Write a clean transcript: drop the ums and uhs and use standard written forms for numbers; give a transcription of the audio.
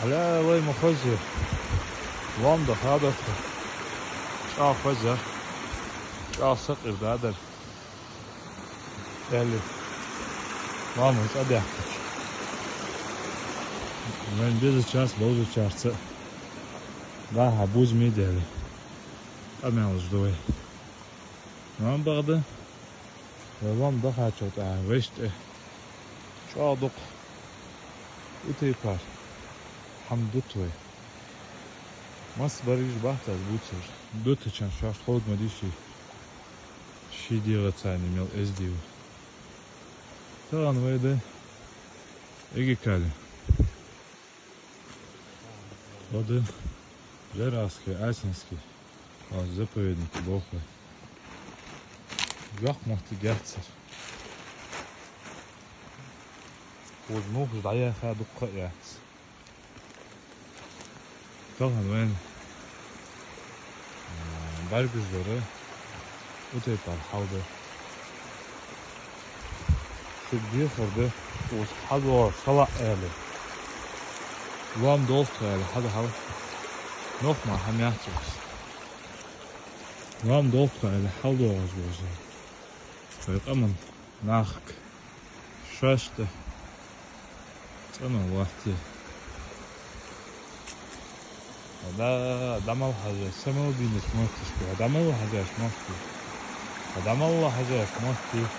لا والله مخزر وامضة هذا شاف فزر شاف صقر هذا اللي vamos hadi. Ben bir čas bozu čarca. Daha buz mi deli. Amel zdoj. Vam bagda. Vam daha çok veşte. Çadık. Utepar. Hamdutve. Mas barış bahtas buçer. Dutçan şart hodma dişi. Şi diğerçani mel ezdiu. Tamam böyle ege kali. Adı Жеравский, Асинский, заповедники Бога. Yakmaktı gerçek. Uzmuş daya dukka ya. Tamam ben bargızları öteypar halde. Sübdiye sordu. Uz hadi salak eli. Vam dolk eli. Hadi. Nochmal, haben wir jetzt. Warum dort gerade? Hau doch was los. Weil immer nach Schwester. Immer warte. Da mal haja, sama bin ich machst. Da mal haja, machst. Da mal haja, machst.